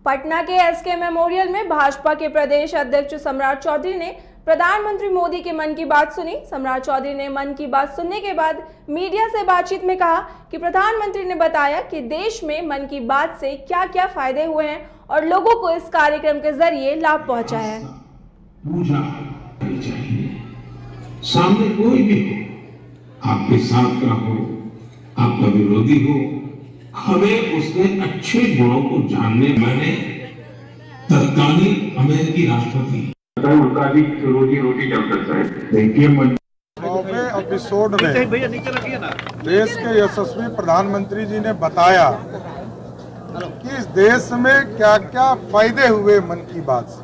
पटना के SK memorial में भाजपा के प्रदेश अध्यक्ष सम्राट चौधरी ने प्रधानमंत्री मोदी के मन की बात सुनी। सम्राट चौधरी ने मन की बात सुनने के बाद मीडिया से बातचीत में कहा कि प्रधानमंत्री ने बताया कि देश में मन की बात से क्या क्या फायदे हुए हैं और लोगों को इस कार्यक्रम के जरिए लाभ पहुंचा है। सामने कोई भी हो, आपके साथ का हो, आपका विरोधी हो, हमें उसके अच्छे गुणों को जानने। मैंने तत्कालीन अमेरिकी राष्ट्रपति उनका भी रोजी रोटी चल सकता है। 9वें एपिसोड में देश के यशस्वी प्रधानमंत्री जी ने बताया कि इस देश में क्या क्या फायदे हुए मन की बात से।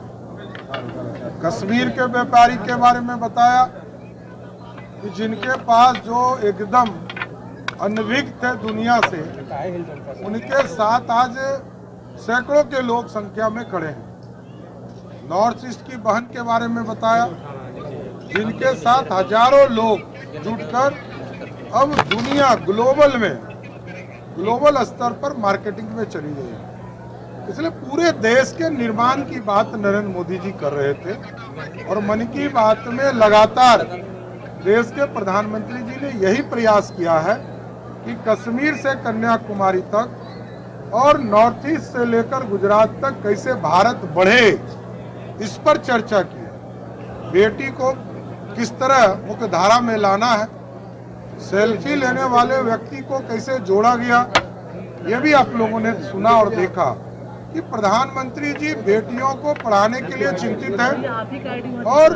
कश्मीर के व्यापारी के बारे में बताया कि जिनके पास जो एकदम अनभिज्ञ थे दुनिया से, उनके साथ आज सैकड़ों के लोग संख्या में खड़े हैं। नॉर्थ ईस्ट की बहन के बारे में बताया जिनके साथ हजारों लोग जुटकर अब दुनिया ग्लोबल स्तर पर मार्केटिंग में चली गई है। इसलिए पूरे देश के निर्माण की बात नरेंद्र मोदी जी कर रहे थे और मन की बात में लगातार देश के प्रधानमंत्री जी ने यही प्रयास किया है कि कश्मीर से कन्याकुमारी तक और नॉर्थ ईस्ट से लेकर गुजरात तक कैसे भारत बढ़े, इस पर चर्चा की। बेटी को किस तरह मुख्य धारा में लाना है, सेल्फी लेने वाले व्यक्ति को कैसे जोड़ा गया, ये भी आप लोगों ने सुना और देखा कि प्रधानमंत्री जी बेटियों को पढ़ाने के लिए चिंतित हैं और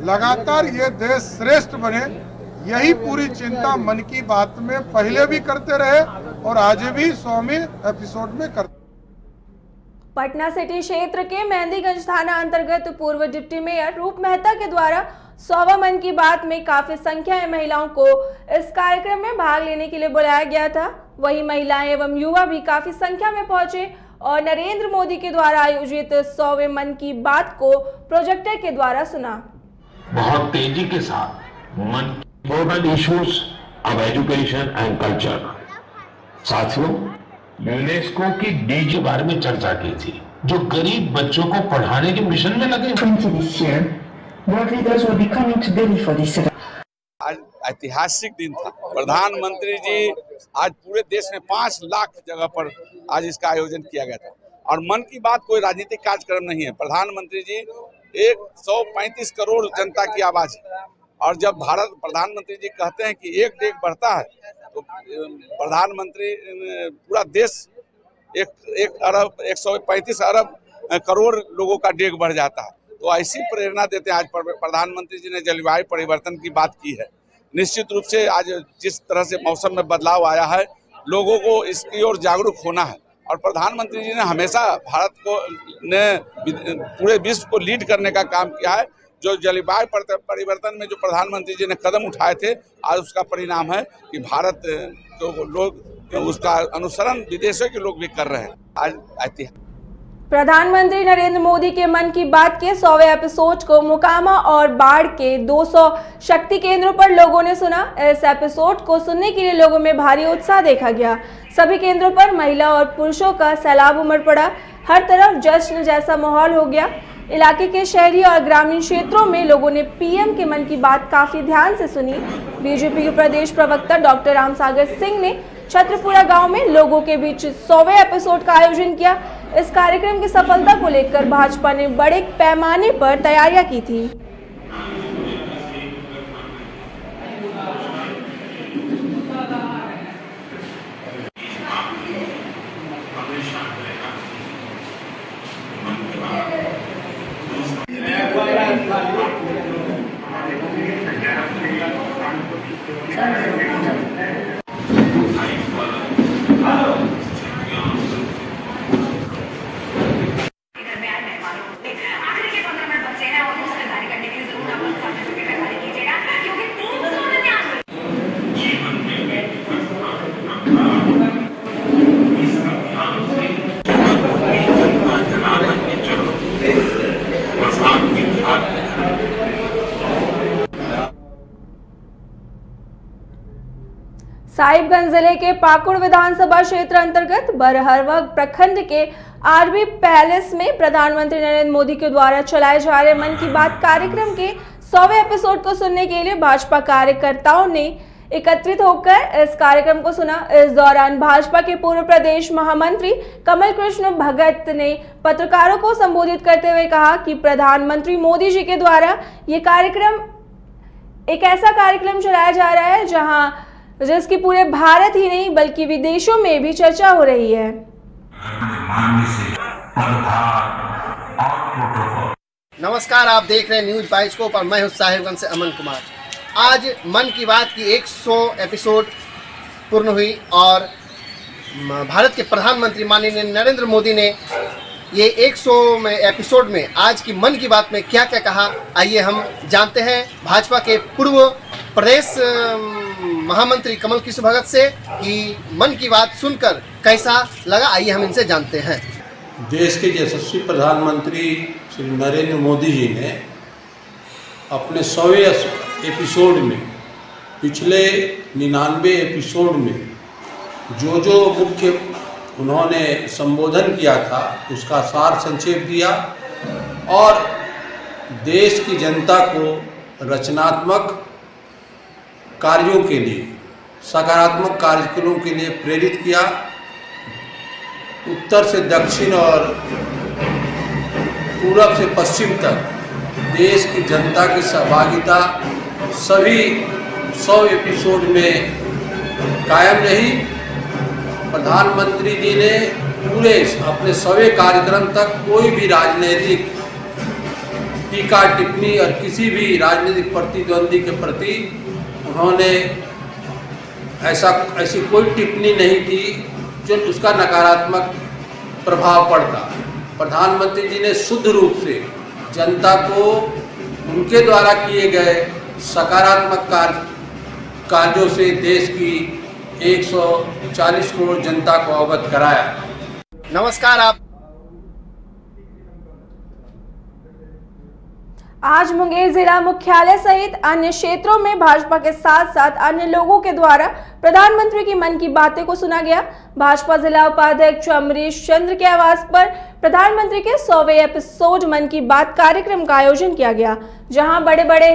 लगातार ये देश श्रेष्ठ बने, यही पूरी चिंता मन की बात में पहले भी करते रहे और आज भी 100वें एपिसोड में करते। पटना सिटी क्षेत्र के मेहंदीगंज थाना अंतर्गत पूर्व डिप्टी मेयर रूप मेहता के द्वारा 100वां मन की बात में काफी संख्या में महिलाओं को इस कार्यक्रम में भाग लेने के लिए बुलाया गया था। वहीं महिलाएं एवं युवा भी काफी संख्या में पहुंचे और नरेंद्र मोदी के द्वारा आयोजित 100वें मन की बात को प्रोजेक्टर के द्वारा सुना। बहुत तेजी के साथ मन important issues of education and culture. साथियों, यूनेस्को की डी के बारे में चर्चा की थी, जो गरीब बच्चों को पढ़ाने के मिशन में लगे। आज ऐतिहासिक दिन था। प्रधानमंत्री जी आज पूरे देश में 5 लाख जगह पर आज इसका आयोजन किया गया था और मन की बात कोई राजनीतिक कार्यक्रम नहीं है। प्रधानमंत्री जी 135 करोड़ जनता की आवाज है और जब प्रधानमंत्री जी कहते हैं कि एक डेग बढ़ता है तो प्रधानमंत्री पूरा देश 135 अरब करोड़ लोगों का डेग बढ़ जाता है। तो ऐसी प्रेरणा देते हैं। आज प्रधानमंत्री जी ने जलवायु परिवर्तन की बात की है। निश्चित रूप से आज जिस तरह से मौसम में बदलाव आया है, लोगों को इसकी ओर जागरूक होना है और प्रधानमंत्री जी ने हमेशा भारत को पूरे विश्व को लीड करने का काम किया है। जो जलवायु परिवर्तन में जो प्रधानमंत्री जी ने कदम उठाए थे, आज उसका परिणाम है कि भारत को लोग उसका अनुसरण विदेशों के लोग भी कर रहे हैं। आज ऐतिहासिक प्रधानमंत्री नरेंद्र मोदी के मन की बात के 100वें एपिसोड को मोकामा और बाढ़ के 200 शक्ति केंद्रों पर लोगों ने सुना। इस एपिसोड को सुनने के लिए लोगों में भारी उत्साह देखा गया। सभी केंद्रों पर महिला और पुरुषों का सैलाब उमड़ पड़ा। हर तरफ जश्न जैसा माहौल हो गया। इलाके के शहरी और ग्रामीण क्षेत्रों में लोगों ने पीएम के मन की बात काफी ध्यान से सुनी। बीजेपी के प्रदेश प्रवक्ता डॉक्टर रामसागर सिंह ने छत्रपुरा गांव में लोगों के बीच 100वें एपिसोड का आयोजन किया। इस कार्यक्रम की सफलता को लेकर भाजपा ने बड़े पैमाने पर तैयारियां की थी। आखिर के 15 मिनट बचे हैं और दूसरे कार्यक्रम साहिबगंज जिले के पाकुड़ विधानसभा क्षेत्र अंतर्गत बरहरवग प्रखंड के आरबी पैलेस में प्रधानमंत्री नरेंद्र मोदी के द्वारा चलाए जा रहे मन की बात कार्यक्रम के 100वें एपिसोड को सुनने के लिए भाजपा कार्यकर्ताओं ने एकत्रित होकर इस कार्यक्रम को सुना। इस दौरान भाजपा के पूर्व प्रदेश महामंत्री कमल कृष्ण भगत ने पत्रकारों को संबोधित करते हुए कहा कि प्रधानमंत्री मोदी जी के द्वारा ये कार्यक्रम एक ऐसा कार्यक्रम चलाया जा रहा है जिसकी पूरे भारत ही नहीं बल्कि विदेशों में भी चर्चा हो रही है। नमस्कार, आप देख रहे हैं न्यूज बाइस्कोप और मैं हूं साहिबगंज से अमन कुमार। आज मन की बात की 100 एपिसोड पूर्ण हुई और भारत के प्रधानमंत्री माननीय नरेंद्र मोदी ने ये 100 एपिसोड में आज की मन की बात में क्या क्या कहा, आइए हम जानते हैं भाजपा के पूर्व प्रदेश महामंत्री कमल कृष्ण भगत से कि मन की बात सुनकर कैसा लगा। आइए हम इनसे जानते हैं। देश के यशस्वी प्रधानमंत्री श्री नरेंद्र मोदी जी ने अपने 100वें एपिसोड में पिछले 99 एपिसोड में जो मुख्य उन्होंने संबोधन किया था उसका सार संक्षेप दिया और देश की जनता को रचनात्मक कार्यों के लिए, सकारात्मक कार्यक्रमों के लिए प्रेरित किया। उत्तर से दक्षिण और पूरब से पश्चिम तक देश की जनता की सहभागिता सभी 100 एपिसोड में कायम रही। प्रधानमंत्री जी ने पूरे अपने 100वें कार्यक्रम तक कोई भी राजनीतिक टीका टिप्पणी और किसी भी राजनीतिक प्रतिद्वंदी के प्रति उन्होंने ऐसी कोई टिप्पणी नहीं की जो उसका नकारात्मक प्रभाव पड़ता। प्रधानमंत्री जी ने शुद्ध रूप से जनता को उनके द्वारा किए गए सकारात्मक कार्यों से देश की 140 करोड़ जनता को अवगत कराया। नमस्कार। आप आज मुंगेर जिला मुख्यालय सहित अन्य क्षेत्रों में भाजपा के साथ साथ अन्य लोगों के द्वारा प्रधानमंत्री की मन की बातें को सुना गया। भाजपा जिला उपाध्यक्ष अमरीश चंद्र के आवास पर प्रधानमंत्री के 100वें एपिसोड मन की बात कार्यक्रम का आयोजन किया गया, जहां बड़े बड़े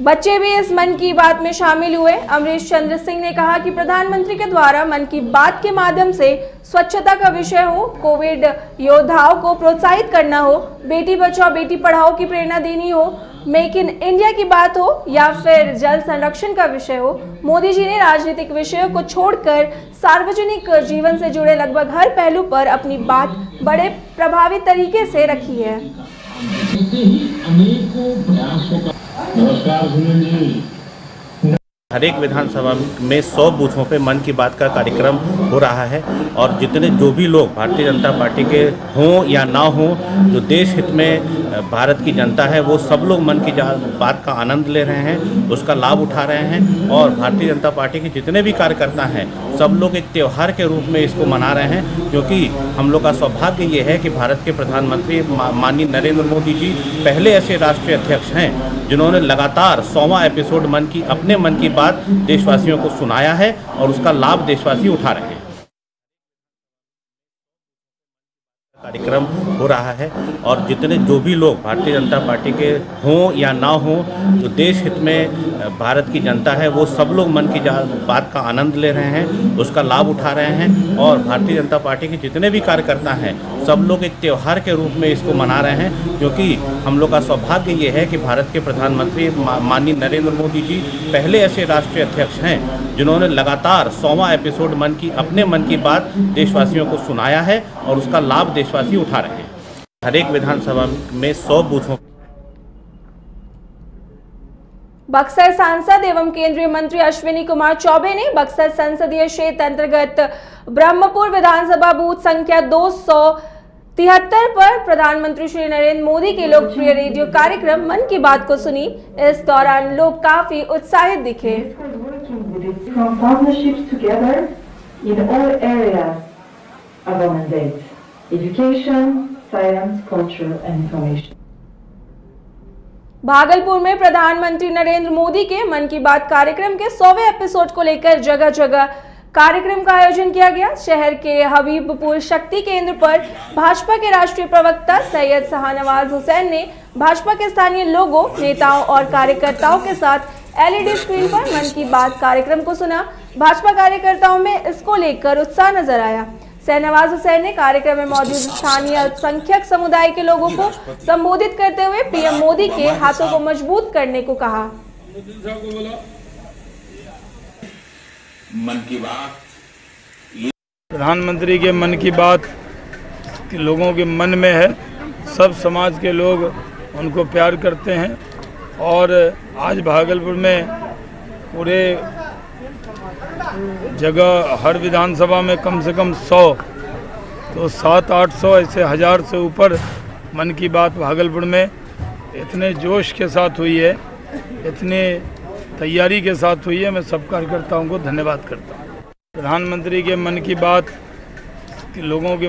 बच्चे भी इस मन की बात में शामिल हुए। अमरीश चंद्र सिंह ने कहा कि प्रधानमंत्री के द्वारा मन की बात के माध्यम से स्वच्छता का विषय हो, कोविड योद्धाओं को प्रोत्साहित करना हो, बेटी बचाओ बेटी पढ़ाओ की प्रेरणा देनी हो, मेक इन इंडिया की बात हो या फिर जल संरक्षण का विषय हो, मोदी जी ने राजनीतिक विषयों को छोड़कर सार्वजनिक जीवन से जुड़े लगभग हर पहलू पर अपनी बात बड़े प्रभावी तरीके से रखी है। हर एक विधानसभा में 100 बूथों पे मन की बात का कार्यक्रम हो रहा है और जितने जो भी लोग भारतीय जनता पार्टी के हों या ना हों, जो देश हित में भारत की जनता है, वो सब लोग मन की बात का आनंद ले रहे हैं, उसका लाभ उठा रहे हैं और भारतीय जनता पार्टी के जितने भी कार्यकर्ता हैं सब लोग एक त्यौहार के रूप में इसको मना रहे हैं, क्योंकि हम लोग का सौभाग्य ये है कि भारत के प्रधानमंत्री माननीय नरेंद्र मोदी जी पहले ऐसे राष्ट्रीय अध्यक्ष हैं जिन्होंने लगातार 100वां एपिसोड अपने मन की बात देशवासियों को सुनाया है और उसका लाभ देशवासी उठा रहे हैं। कार्यक्रम हो रहा है और जितने जो भी लोग भारतीय जनता पार्टी के हों या ना हों, जो देश हित में भारत की जनता है, वो सब लोग मन की बात का आनंद ले रहे हैं, उसका लाभ उठा रहे हैं और भारतीय जनता पार्टी के जितने भी कार्यकर्ता हैं सब लोग एक त्यौहार के रूप में इसको मना रहे हैं, क्योंकि हम लोग का सौभाग्य ये है कि भारत के प्रधानमंत्री माननीय नरेंद्र मोदी जी पहले ऐसे राष्ट्रीय अध्यक्ष हैं जिन्होंने लगातार 100वां एपिसोड अपने मन की बात देशवासियों को सुनाया है और उसका लाभ देशवासी उठा रहे हैं। हर एक विधानसभा में 100 बूथों। बक्सर सांसद एवं केंद्रीय मंत्री अश्विनी कुमार चौबे ने बक्सर संसदीय क्षेत्र अंतर्गत ब्रह्मपुर विधानसभा बूथ संख्या 273 पर प्रधानमंत्री श्री नरेंद्र मोदी के लोकप्रिय रेडियो कार्यक्रम मन की बात को सुनी। इस दौरान लोग काफी उत्साहित दिखे। Education, science, culture and information. Bhagalpur में प्रधानमंत्री नरेंद्र मोदी के मन की बात कार्यक्रम के 100वें एपिसोड को लेकर जगह जगह कार्यक्रम का आयोजन किया गया। शहर के हबीबपुर शक्ति केंद्र पर भाजपा के राष्ट्रीय प्रवक्ता सैयद शाहनवाज हुसैन ने भाजपा के स्थानीय लोगों, नेताओं और कार्यकर्ताओं के साथ LED स्क्रीन पर मन की बात कार्यक्रम को सुना। भाजपा कार्यकर्ताओं में इसको लेकर उत्साह नजर आया। शाहनवाज हुसैन ने कार्यक्रम में मौजूद स्थानीय अल्पसंख्यक समुदाय के लोगों को संबोधित करते हुए पीएम मोदी के हाथों को मजबूत करने को कहा। मन की बात, प्रधानमंत्री के मन की बात लोगों के मन में है। सब समाज के लोग उनको प्यार करते हैं और आज भागलपुर में पूरे जगह हर विधानसभा में कम से कम 100 तो 700-800 ऐसे 1000 से ऊपर मन की बात भागलपुर में इतने जोश के साथ हुई है, इतने तैयारी के साथ हुई है। मैं सब कार्यकर्ताओं को धन्यवाद करता हूँ। प्रधानमंत्री के मन की बात लोगों के